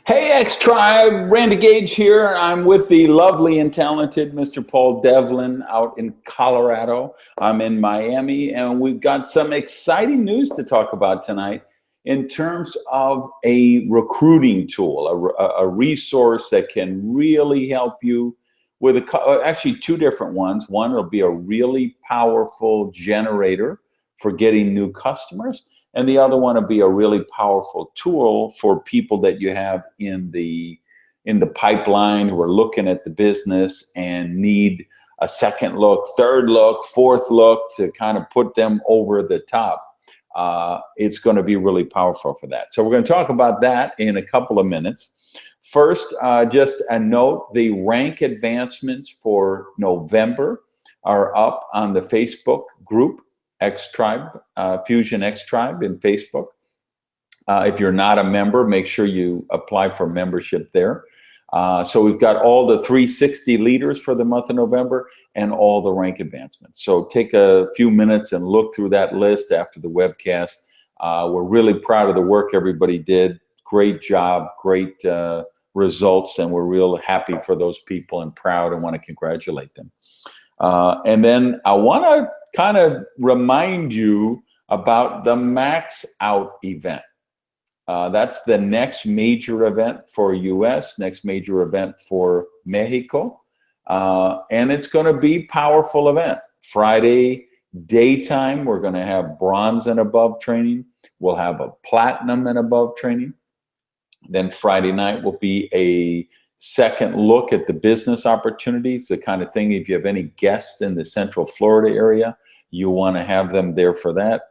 Hey, X-Tribe, Randy Gage here. I'm with the lovely and talented Mr. Paul Devlin out in Colorado. I'm in Miami, and we've got some exciting news to talk about tonight in terms of a recruiting tool, a resource that can really help you with actually two different ones. One will be a really powerful generator for getting new customers. And the other one will be a really powerful tool for people that you have in the pipeline who are looking at the business and need a second look, third look, fourth look to kind of put them over the top. It's going to be really powerful for that. So we're going to talk about that in a couple of minutes. First, just a note, the rank advancements for November are up on the Facebook group. X-Tribe, Fusion X-Tribe in Facebook. If you're not a member, make sure you apply for membership there. So we've got all the 360 leaders for the month of November and all the rank advancements. So take a few minutes and look through that list after the webcast. We're really proud of the work everybody did. Great job, great results, and we're real happy for those people and proud and want to congratulate them. And then I want to kind of remind you about the Max Out event. That's the next major event for US, next major event for Mexico. And it's going to be a powerful event. Friday daytime, we're going to have bronze and above training. We'll have a platinum and above training. Then Friday night will be a second look at the business opportunities, the kind of thing, if you have any guests in the Central Florida area, you want to have them there for that.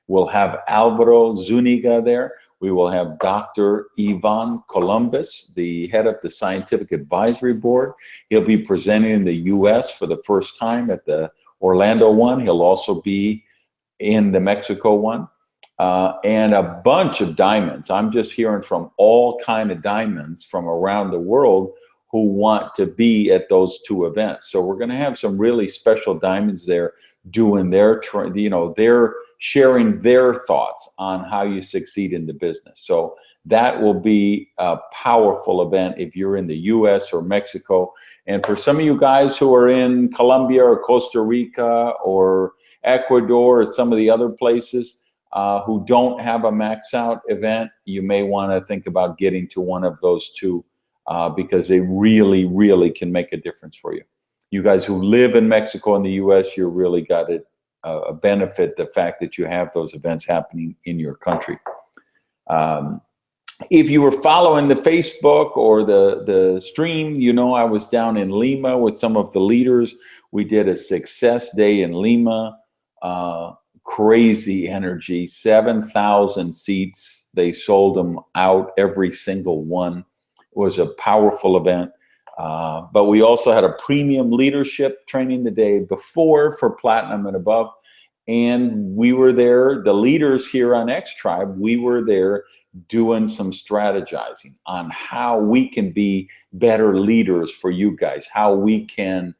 We'll have Alvaro Zuniga there. We will have Dr. Ivan Columbus, the head of the Scientific Advisory Board. He'll be presenting in the US for the first time at the Orlando one. He'll also be in the Mexico one. And a bunch of diamonds. I'm just hearing from all kind of diamonds from around the world who want to be at those two events. So we're going to have some really special diamonds there doing their, they're sharing their thoughts on how you succeed in the business. So that will be a powerful event if you're in the US or Mexico. And for some of you guys who are in Colombia or Costa Rica or Ecuador or some of the other places, who don't have a Max Out event, you may want to think about getting to one of those two because they really, really can make a difference for you. You guys who live in Mexico and the US, you really got a benefit, the fact that you have those events happening in your country. If you were following the Facebook or the stream, you know I was down in Lima with some of the leaders. We did a success day in Lima. Crazy energy, 7,000 seats. They sold them out, every single one. It was a powerful event. But we also had a premium leadership training the day before for platinum and above. And we were there, the leaders here on X-Tribe, we were there doing some strategizing on how we can be better leaders for you guys, how we can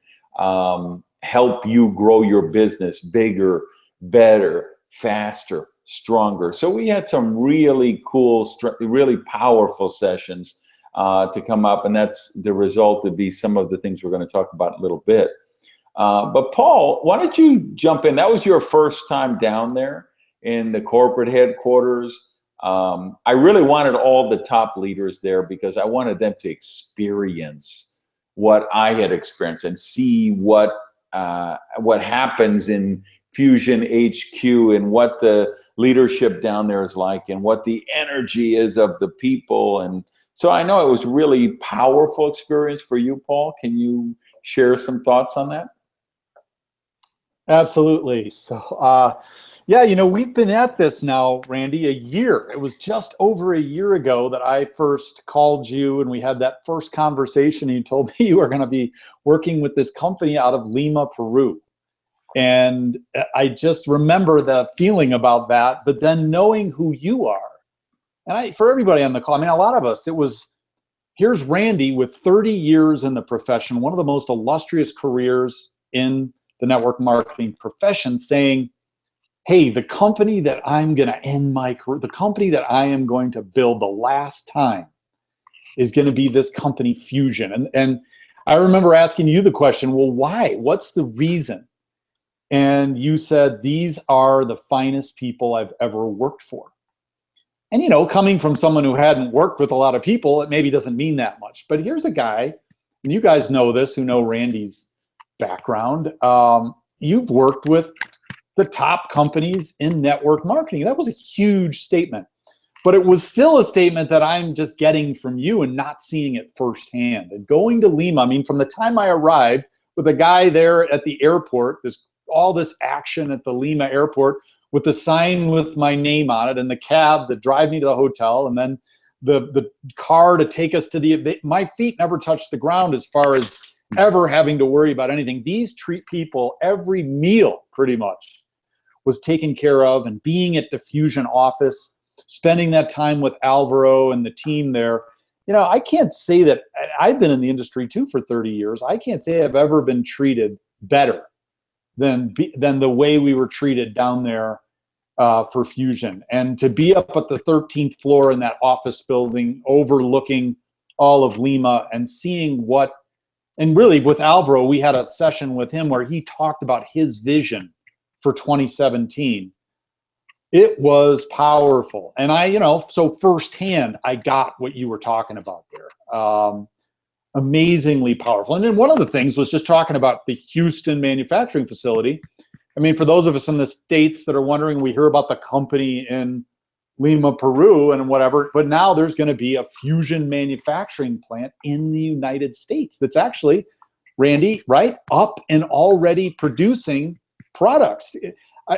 help you grow your business bigger, better, faster, stronger. So we had some really cool, really powerful sessions to come up, and that's the result to be some of the things we're going to talk about in a little bit. But Paul, why don't you jump in? That was your first time down there in the corporate headquarters. I really wanted all the top leaders there because I wanted them to experience what I had experienced and see what happens in Fusion HQ and what the leadership down there is like and what the energy is of the people. And so I know it was really powerful experience for you, Paul. Can you share some thoughts on that? Absolutely. So, yeah, we've been at this now, Randy, a year. It was just over a year ago that I first called you and we had that first conversation. And you told me you were going to be working with this company out of Lima, Peru. And I just remember the feeling about that, but then knowing who you are. And for everybody on the call, I mean, a lot of us, it was, here's Randy with 30 years in the profession, one of the most illustrious careers in the network marketing profession, saying, hey, the company that I'm going to end my career, the company that I am going to build the last time is going to be this company Fusion. And I remember asking you the question, well, why? What's the reason? And you said, these are the finest people I've ever worked for. And, you know, coming from someone who hadn't worked with a lot of people, it maybe doesn't mean that much. But here's a guy, and you guys know this, who know Randy's background. You've worked with the top companies in network marketing. That was a huge statement. But it was still a statement that I'm just getting from you and not seeing it firsthand. And going to Lima, I mean, from the time I arrived with a guy there at the airport, all this action at the Lima airport with the sign with my name on it and the cab that drive me to the hotel, and then the car to take us to my feet never touched the ground as far as ever having to worry about anything. These treat people, every meal pretty much was taken care of, and being at the Fusion office, spending that time with Alvaro and the team there, you know, I can't say that. I've been in the industry too for 30 years. I can't say I've ever been treated better than the way we were treated down there for Fusion. And to be up at the 13th floor in that office building overlooking all of Lima and seeing and really with Alvaro, we had a session with him where he talked about his vision for 2017. It was powerful. And so firsthand, I got what you were talking about there. Amazingly powerful. And then one of the things was just talking about the Houston manufacturing facility. I mean, for those of us in the States that are wondering, we hear about the company in Lima, Peru and whatever, but now there's going to be a Fusion manufacturing plant in the United States that's actually, Randy, right, up and already producing products.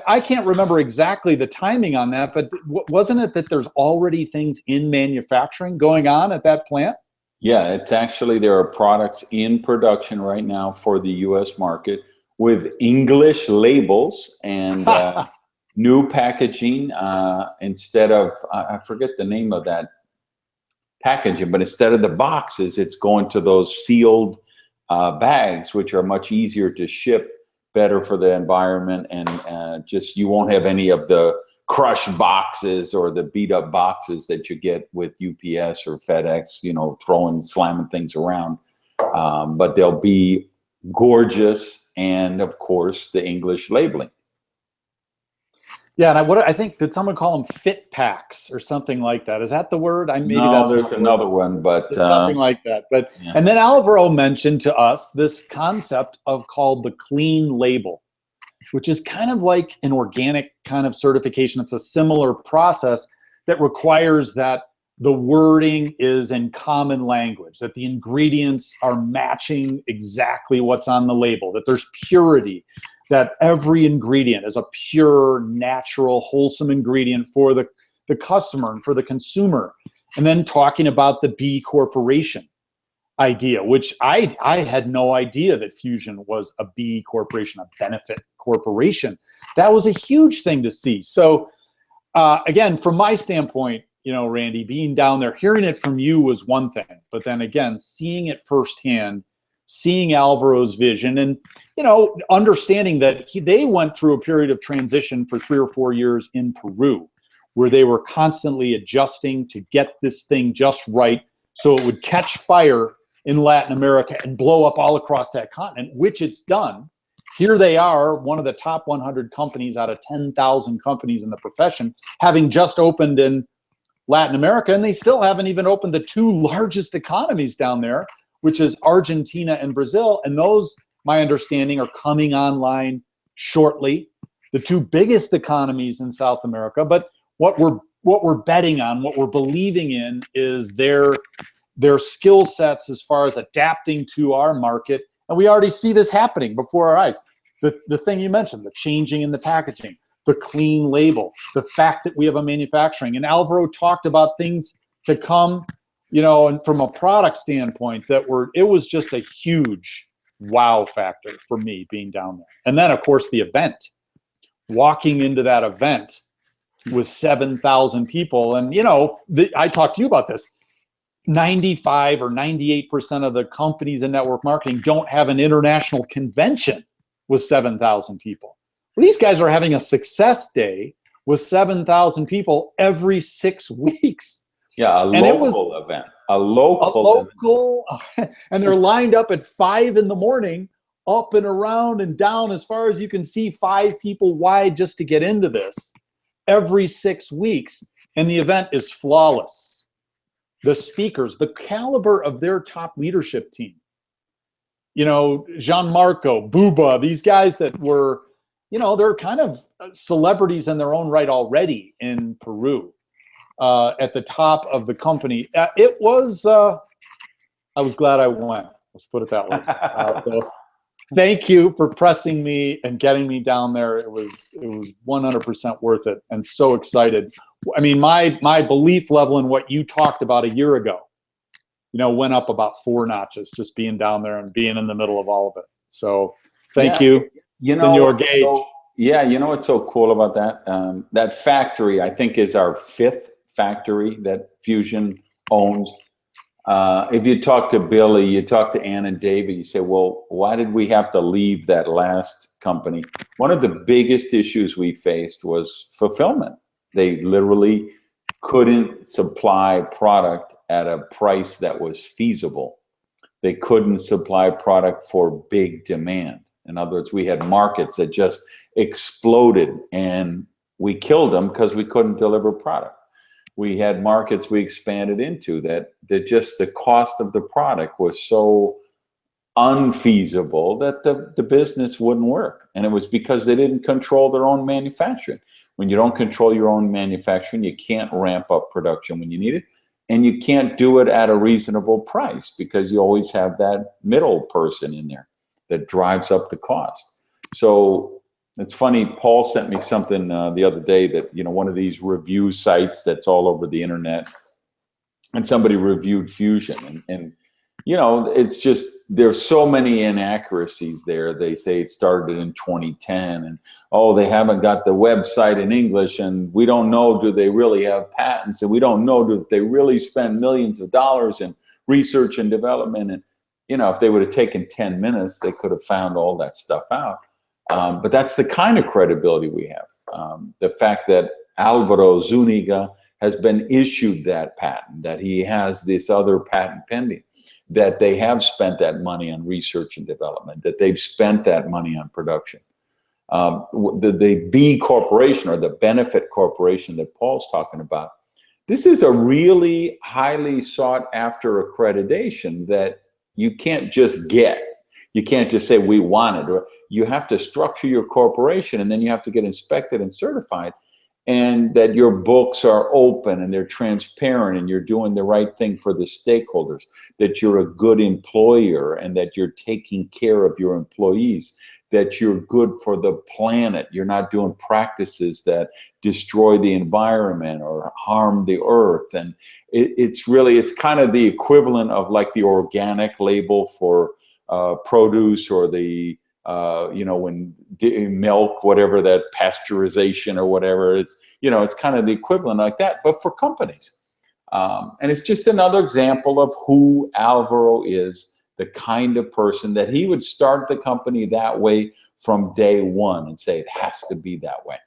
I can't remember exactly the timing on that, but wasn't it that there's already things in manufacturing going on at that plant? Yeah, it's actually, there are products in production right now for the U.S. market with English labels and new packaging. Instead of, I forget the name of that packaging, but instead of the boxes, it's going to those sealed bags, which are much easier to ship, better for the environment, and just you won't have any of the crushed boxes or the beat up boxes that you get with UPS or FedEx, you know, slamming things around. But they'll be gorgeous, and of course the English labeling. Yeah, and I think, did someone call them fit packs or something like that? Is that the word? There's another one, but something like that. But yeah. And then Alvaro mentioned to us this concept called the clean label, which is kind of like an organic kind of certification. It's a similar process that requires that the wording is in common language, that the ingredients are matching exactly what's on the label, that there's purity, that every ingredient is a pure, natural, wholesome ingredient for the customer and for the consumer. And then talking about the B Corporation idea, which I had no idea that Fusion was a B Corporation, a benefit corporation. That was a huge thing to see. So again, from my standpoint, you know, Randy, being down there, hearing it from you was one thing, but then again, seeing it firsthand, seeing Alvaro's vision, and, you know, understanding that they went through a period of transition for 3 or 4 years in Peru, where they were constantly adjusting to get this thing just right so it would catch fire in Latin America and blow up all across that continent, which it's done. Here they are, one of the top 100 companies out of 10,000 companies in the profession, having just opened in Latin America, and they still haven't even opened the 2 largest economies down there, which is Argentina and Brazil. And those, my understanding, are coming online shortly. The 2 biggest economies in South America. But what we're betting on, what we're believing in, is their skill sets as far as adapting to our market. And we already see this happening before our eyes. The thing you mentioned, the changing in the packaging, the clean label, the fact that we have a manufacturing. And Alvaro talked about things to come, you know, and from a product standpoint, it was just a huge wow factor for me being down there. And then, of course, the event, walking into that event with 7,000 people. And, you know, I talked to you about this. 95 or 98% of the companies in network marketing don't have an international convention with 7,000 people. Well, these guys are having a success day with 7,000 people every 6 weeks. Yeah, a And it was local event. A a local event. local, and they're lined up at 5 in the morning, up and around and down as far as you can see, 5 people wide just to get into this every 6 weeks. And the event is flawless. The speakers, the caliber of their top leadership team, you know, Gianmarco, Buba, these guys that were, you know, they're kind of celebrities in their own right already in Peru, at the top of the company. It was, I was glad I went. Let's put it that way. So thank you for pressing me and getting me down there. It was 100% worth it, and so excited. I mean, my belief level in what you talked about a year ago, you know, went up about 4 notches just being down there and being in the middle of all of it. So thank you, you know, Senor Gage. yeah, you know what's so cool about that? That factory, I think, is our 5th factory that Fusion owns. If you talk to Billy, you talk to Ann and David, you say, well, why did we have to leave that last company? One of the biggest issues we faced was fulfillment. They literally couldn't supply product at a price that was feasible. They couldn't supply product for big demand. In other words, we had markets that just exploded, and we killed them because we couldn't deliver product. We had markets we expanded into that just the cost of the product was so unfeasible that the business wouldn't work. And it was because they didn't control their own manufacturing. When you don't control your own manufacturing, you can't ramp up production when you need it. And you can't do it at a reasonable price because you always have that middle person in there that drives up the cost. So it's funny, Paul sent me something the other day that, you know, one of these review sites that's all over the internet, and somebody reviewed Fusion, and you know, it's just, there's so many inaccuracies there. They say it started in 2010, and oh, they haven't got the website in English, and we don't know, do they really have patents, and we don't know, do they really spend millions of dollars in research and development. And you know, if they would have taken 10 minutes, they could have found all that stuff out. But that's the kind of credibility we have. The fact that Alvaro Zuniga has been issued that patent, that he has this other patent pending, that they have spent that money on research and development, that they've spent that money on production. The B Corporation, or the Benefit Corporation that Paul's talking about, this is a really highly sought after accreditation that you can't just get. You can't just say we want it, or you have to structure your corporation, and then you have to get inspected and certified, and that your books are open and they're transparent and you're doing the right thing for the stakeholders, that you're a good employer and that you're taking care of your employees, that you're good for the planet. You're not doing practices that destroy the environment or harm the earth. And it's kind of the equivalent of like the organic label for produce, or the you know, when milk, whatever, that pasteurization or whatever, it's, you know, it's kind of the equivalent like that, but for companies. And it's just another example of who Alvaro is, the kind of person that he would start the company that way from day one and say, it has to be that way.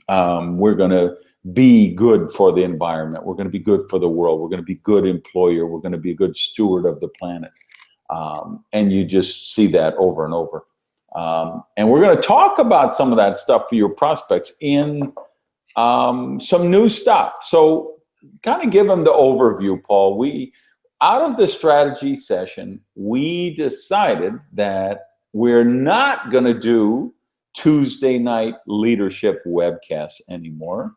We're going to be good for the environment. We're going to be good for the world. We're going to be a good employer. We're going to be a good steward of the planet. And you just see that over and over. And we're going to talk about some of that stuff for your prospects in some new stuff. So kind of give them the overview, Paul. Out of the strategy session, we decided that we're not going to do Tuesday night leadership webcasts anymore.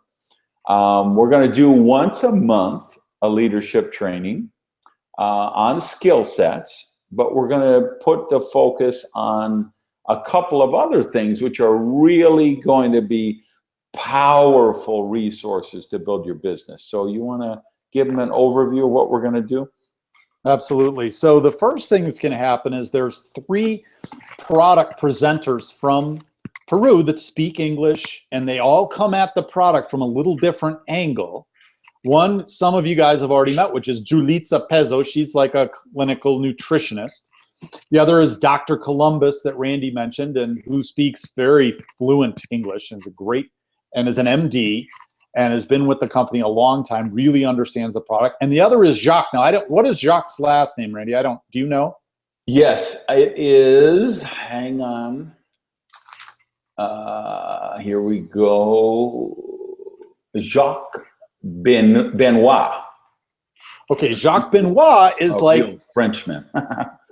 We're going to do once a month a leadership training on skill sets, but we're going to put the focus on a couple of other things which are really going to be powerful resources to build your business. So you want to give them an overview of what we're going to do? Absolutely. So the first thing that's going to happen is there's 3 product presenters from Peru that speak English, and they all come at the product from a little different angle. One, some of you guys have already met, which is Julitza Pezzo. She's like a clinical nutritionist. The other is Dr. Columbus that Randy mentioned, and who speaks very fluent English and is an MD. and has been with the company a long time, really understands the product. And the other is Jacques. Now, what is Jacques' last name, Randy? Do you know? Yes, it is. Hang on. Here we go. Jacques Benoit. Okay, Jacques Benoit is real Frenchman.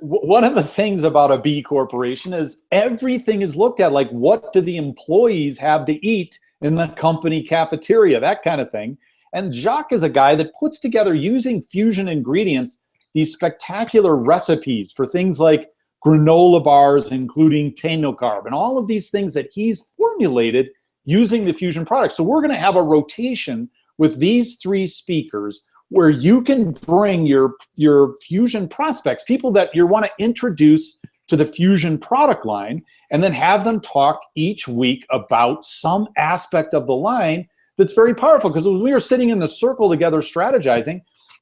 One of the things about a B corporation is everything is looked at like, what do the employees have to eat in the company cafeteria, that kind of thing. And Jacques is a guy that puts together, using fusion ingredients, these spectacular recipes for things like granola bars, including thé no carb, and all of these things that he's formulated using the fusion products. So we're going to have a rotation with these 3 speakers where you can bring your fusion prospects, people that you want to introduce to the fusion product line, and then have them talk each week about some aspect of the line that's very powerful. Because when we were sitting in the circle together strategizing,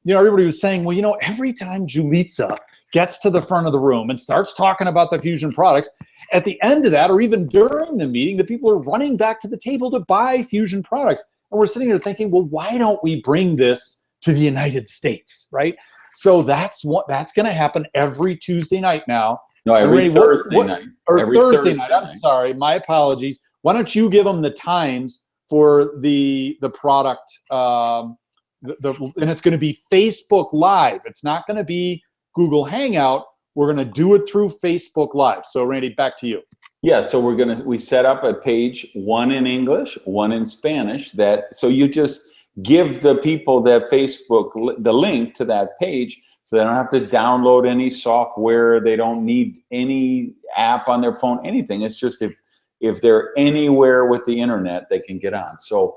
everybody was saying, well, every time Julissa gets to the front of the room and starts talking about the fusion products, at the end of that, or even during the meeting, the people are running back to the table to buy fusion products. And we're sitting there thinking, well, why don't we bring this to the United States, right? So that's going to happen every Tuesday night now. No, every Thursday night. Or every Thursday night. I'm sorry, my apologies. Why don't you give them the times for the product? And it's going to be Facebook Live. It's not going to be Google Hangout. We're going to do it through Facebook Live. So Randy, back to you. Yeah, so we set up a page, one in English, one in Spanish. So you just give the people that Facebook the link to that page, so they don't have to download any software. They don't need any app on their phone, anything. It's just if they're anywhere with the internet, they can get on. So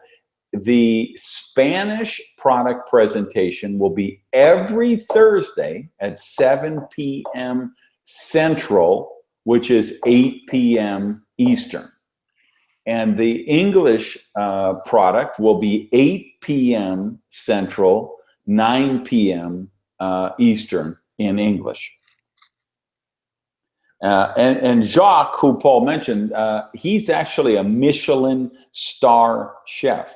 the Spanish product presentation will be every Thursday at 7 p.m. Central, which is 8 p.m. Eastern. And the English product will be 8 p.m. Central, 9 p.m. Eastern in English. And Jacques, who Paul mentioned, he's actually a Michelin star chef.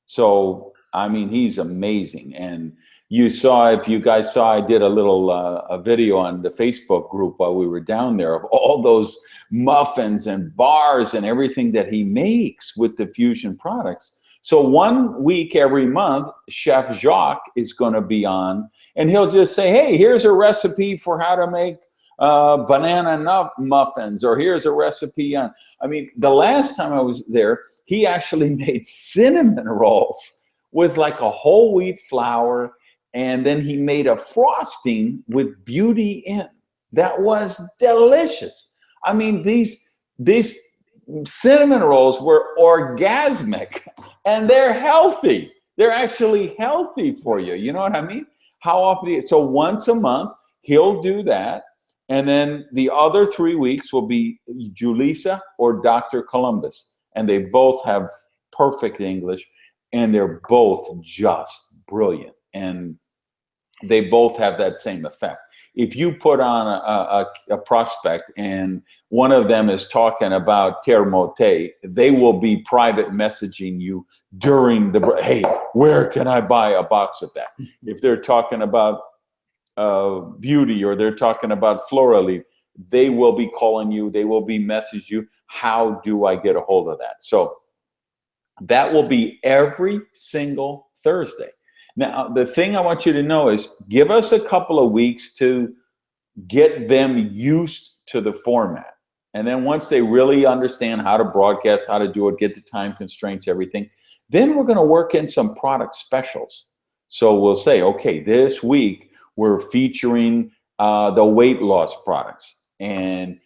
So, I mean, he's amazing. And if you guys saw, I did a little a video on the Facebook group while we were down there of all those muffins and bars and everything that he makes with the fusion products. So 1 week every month, Chef Jacques is going to be on, and he'll just say, hey, here's a recipe for how to make banana nut muffins, or here's a recipe on, the last time I was there, he actually made cinnamon rolls with like a whole wheat flour, and then he made a frosting with beauty in. That was delicious. These cinnamon rolls were orgasmic, and they're healthy. They're actually healthy for you. You know what I mean? How often? So once a month, he'll do that. And then the other 3 weeks will be Julissa or Dr. Columbus. And they both have perfect English, and they're both just brilliant. And they both have that same effect. If you put on a prospect and one of them is talking about Termote, they will be private messaging you during hey, where can I buy a box of that? If they're talking about beauty, or they're talking about Florally, they will be calling you, they will be messaging you, how do I get a hold of that? So that will be every single Thursday. Now, the thing I want you to know is, give us a couple of weeks to get them used to the format. And then once they really understand how to broadcast, how to do it, get the time constraints, everything, then we're going to work in some product specials. So we'll say, okay, this week we're featuring the weight loss products. And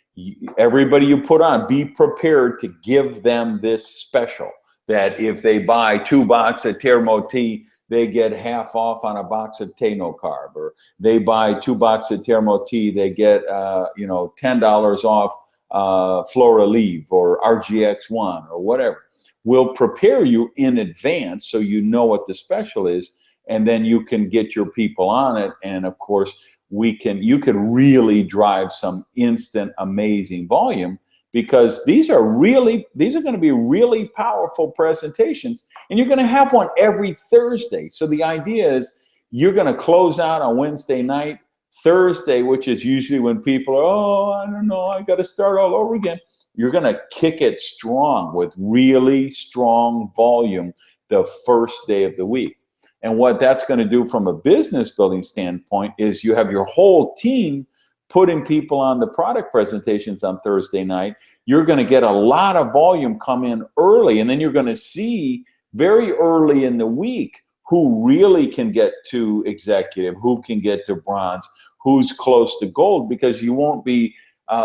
everybody you put on, be prepared to give them this special, that if they buy 2 boxes of Termote, they get half off on a box of thé no carb, or they buy 2 boxes of Termote, they get $10 off Flora Leave or RGX1 or whatever. We'll prepare you in advance so you know what the special is, and then you can get your people on it. And of course, you can really drive some instant amazing volume, because these are going to be really powerful presentations, and you're going to have one every Thursday. So the idea is you're going to close out on Wednesday night. Thursday, which is usually when people are, oh, I don't know, I got to start all over again. You're going to kick it strong with really strong volume the first day of the week. And what that's going to do from a business building standpoint is you have your whole team putting people on the product presentations on Thursday night. You're going to get a lot of volume come in early, and then you're going to see very early in the week who really can get to executive, who can get to bronze, who's close to gold, because you won't be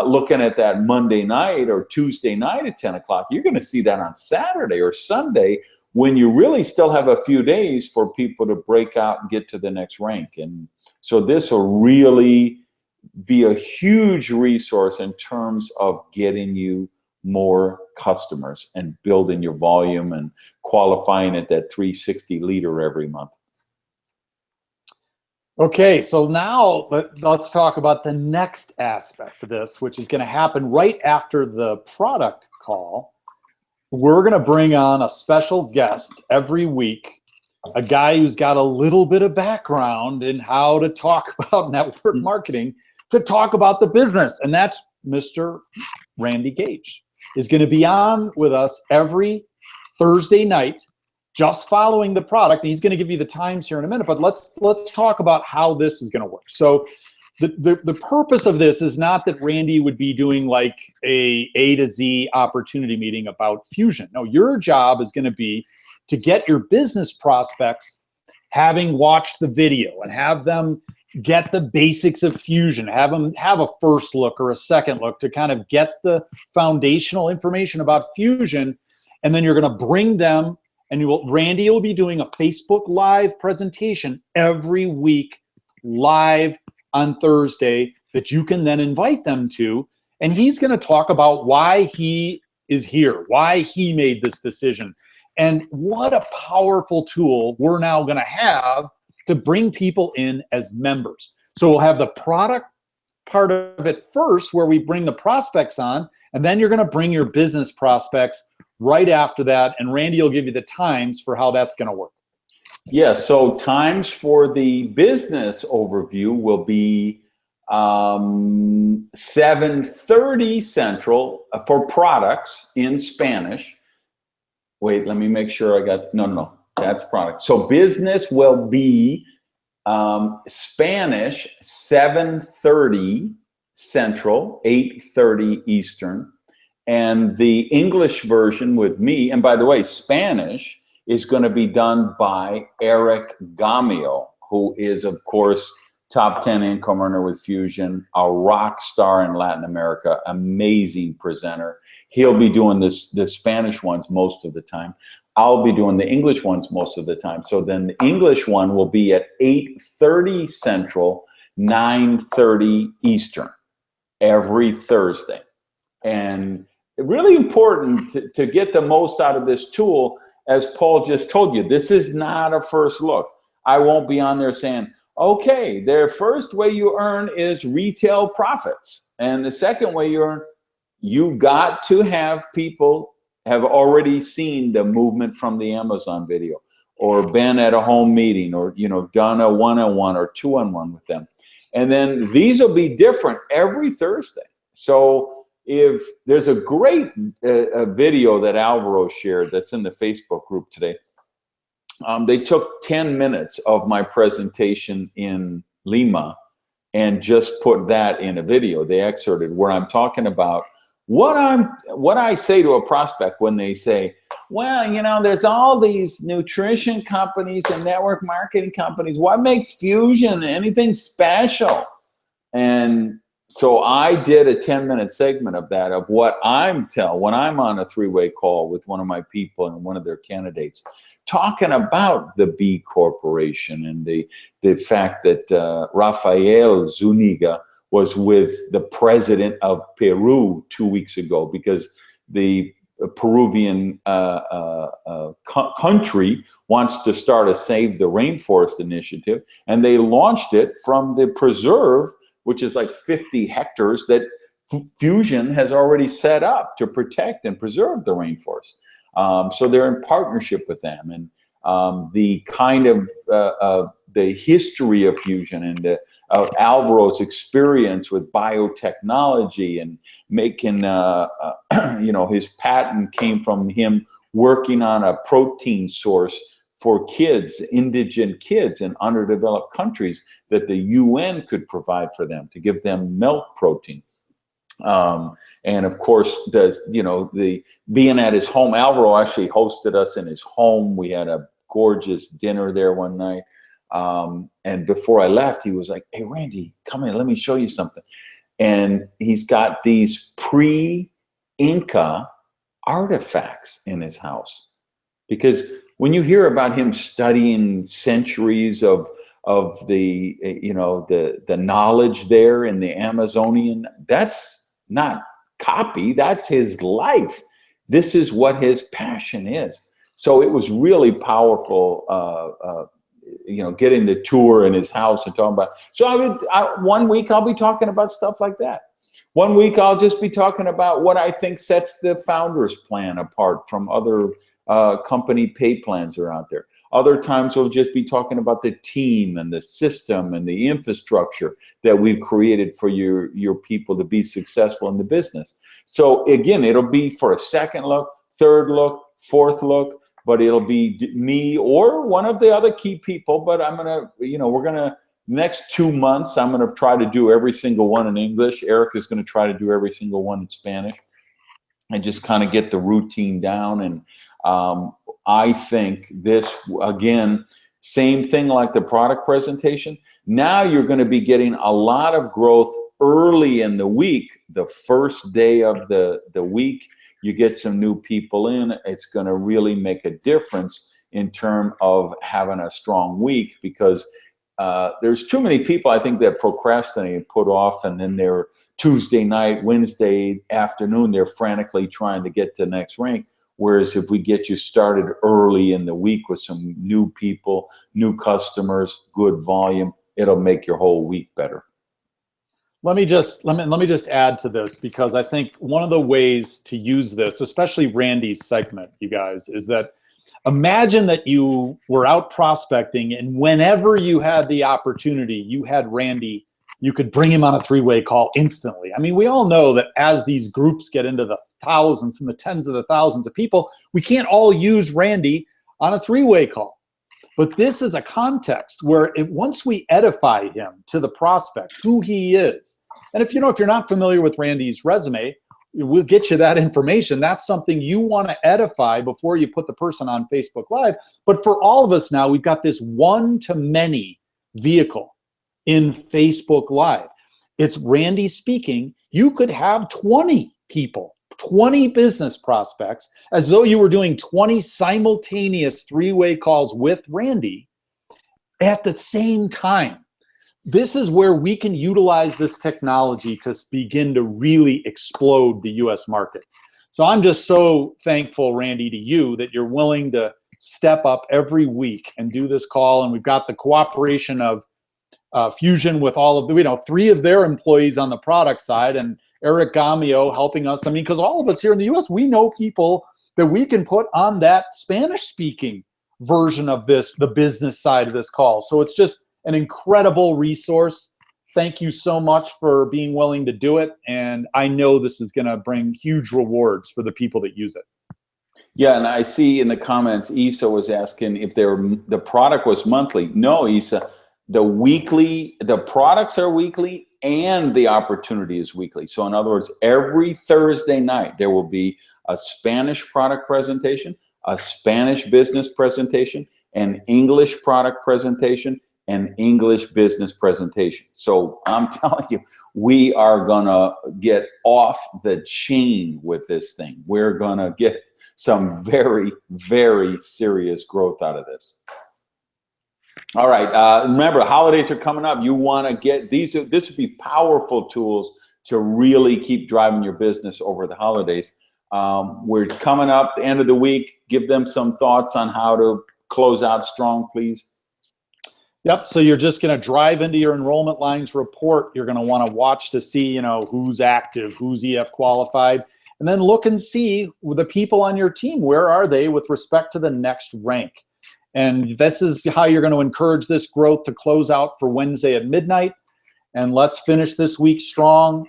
looking at that Monday night or Tuesday night at 10 o'clock. You're going to see that on Saturday or Sunday, when you really still have a few days for people to break out and get to the next rank. And so this will really be a huge resource in terms of getting you more customers and building your volume and qualifying at that 360 leader every month. Okay, so now let's talk about the next aspect of this, which is going to happen right after the product call. We're going to bring on a special guest every week, a guy who's got a little bit of background in how to talk about network marketing, to talk about the business. And that's Mr. Randy Gage is going to be on with us every Thursday night, just following the product. And he's going to give you the times here in a minute, but let's talk about how this is going to work. So the purpose of this is not that Randy would be doing like A to Z opportunity meeting about Fusion. No, your job is going to be to get your business prospects having watched the video and have them get the basics of Fusion, have them have a first look or a second look to kind of get the foundational information about Fusion. And then you're going to bring them, and Randy will be doing a Facebook Live presentation every week, live on Thursday, that you can then invite them to. And he's going to talk about why he is here, why he made this decision, and what a powerful tool we're now going to have to bring people in as members. So we'll have the product part of it first, where we bring the prospects on, and then you're going to bring your business prospects right after that. And Randy will give you the times for how that's going to work. Yeah, so times for the business overview will be 7:30 Central for products in Spanish. Wait, let me make sure I got, no, that's product. So business will be Spanish, 7:30 Central, 8:30 Eastern. And the English version with me, and by the way, Spanish is going to be done by Eric Gamio, who is, of course, top 10 income earner with Fusion, a rock star in Latin America, amazing presenter. He'll be doing the Spanish ones most of the time. I'll be doing the English ones most of the time. So then the English one will be at 8:30 Central, 9:30 Eastern every Thursday. And really important to get the most out of this tool. As Paul just told you, this is not a first look. I won't be on there saying, okay, the first way you earn is retail profits. And the second way you earn, you got to have people have already seen the movement from the Amazon video, or been at a home meeting, or done a one-on-one or two-on-one with them. And then these will be different every Thursday. So if there's a great video that Alvaro shared that's in the Facebook group today, they took 10 minutes of my presentation in Lima and just put that in a video. They excerpted where I'm talking about what I say to a prospect when they say, well, there's all these nutrition companies and network marketing companies. What makes Fusion anything special? And so I did a 10-minute segment of that, of what when I'm on a three-way call with one of my people and one of their candidates, talking about the B Corporation and the fact that Rafael Zuniga was with the president of Peru 2 weeks ago, because the Peruvian country wants to start a Save the Rainforest initiative, and they launched it from the preserve, which is like 50 hectares, that Fusion has already set up to protect and preserve the rainforest. So they're in partnership with them, and the kind of the history of Fusion and Alvaro's experience with biotechnology and making, his patent came from him working on a protein source for kids, indigent kids in underdeveloped countries that the UN could provide for them to give them milk protein. And of course, the being at his home, Alvaro actually hosted us in his home. We had a gorgeous dinner there one night. And before I left, he was like, "Hey, Randy, come in, let me show you something." And he's got these pre-Inca artifacts in his house. Because when you hear about him studying centuries of the the knowledge there in the Amazonian, that's not copy, that's his life. This is what his passion is. So it was really powerful, getting the tour in his house and talking about. So one week I'll be talking about stuff like that. One week I'll just be talking about what I think sets the founder's plan apart from other company pay plans that are out there. Other times we'll just be talking about the team and the system and the infrastructure that we've created for your people to be successful in the business. So again, it'll be for a second look, third look, fourth look, but it'll be me or one of the other key people. But I'm gonna, next 2 months, I'm gonna try to do every single one in English. Eric is gonna try to do every single one in Spanish and just kind of get the routine down. And I think this, again, same thing like the product presentation. Now you're going to be getting a lot of growth early in the week. The first day of the week, you get some new people in. It's going to really make a difference in terms of having a strong week, because there's too many people, I think, that procrastinate and put off, and then they're Tuesday night, Wednesday afternoon, they're frantically trying to get to the next rank. Whereas if we get you started early in the week with some new people, new customers, good volume, it'll make your whole week better. Let me just add to this, because I think one of the ways to use this, especially Randy's segment, you guys, is that imagine that you were out prospecting, and whenever you had the opportunity, you had Randy, you could bring him on a three-way call instantly. I mean, we all know that as these groups get into the thousands and the tens of the thousands of people, we can't all use Randy on a three-way call. But this is a context where once we edify him to the prospect, who he is, and if you're not familiar with Randy's resume, we'll get you that information. That's something you want to edify before you put the person on Facebook Live. But for all of us now, we've got this one-to-many vehicle in Facebook Live. It's Randy speaking. You could have 20 people, 20 business prospects, as though you were doing 20 simultaneous three-way calls with Randy at the same time. This is where we can utilize this technology to begin to really explode the US market. So I'm just so thankful, Randy, to you that you're willing to step up every week and do this call. And we've got the cooperation of Fusion with all of the, 3 of their employees on the product side, and Eric Gamio helping us. I mean, because all of us here in the US, we know people that we can put on that Spanish-speaking version of this, the business side of this call. So it's just an incredible resource. Thank you so much for being willing to do it. And I know this is going to bring huge rewards for the people that use it. Yeah, and I see in the comments, Isa was asking if the product was monthly. No, Isa, the products are weekly and the opportunity is weekly. So in other words, every Thursday night, there will be a Spanish product presentation, a Spanish business presentation, an English product presentation, and English business presentation. So I'm telling you, we are gonna get off the chain with this thing. We're gonna get some very, very serious growth out of this. All right, remember, holidays are coming up. You wanna get these, this would be powerful tools to really keep driving your business over the holidays. We're coming up the end of the week. Give them some thoughts on how to close out strong, please. Yep. So you're just going to drive into your enrollment lines report. You're going to want to watch to see, who's active, who's EF qualified, and then look and see the people on your team. Where are they with respect to the next rank? And this is how you're going to encourage this growth to close out for Wednesday at midnight. And let's finish this week strong.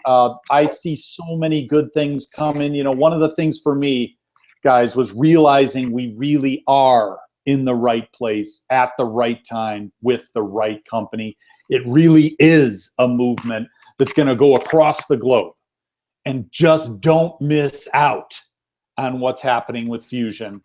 I see so many good things coming. One of the things for me, guys, was realizing we really are in the right place at the right time with the right company. It really is a movement that's going to go across the globe. And just don't miss out on what's happening with Fusion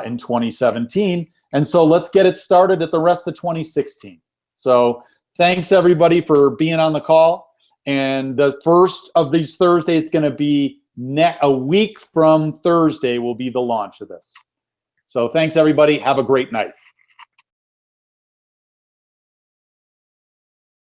in 2017. And so let's get it started at the rest of 2016. So thanks, everybody, for being on the call. And the first of these Thursdays is going to be a week from Thursday will be the launch of this. So thanks, everybody. Have a great night.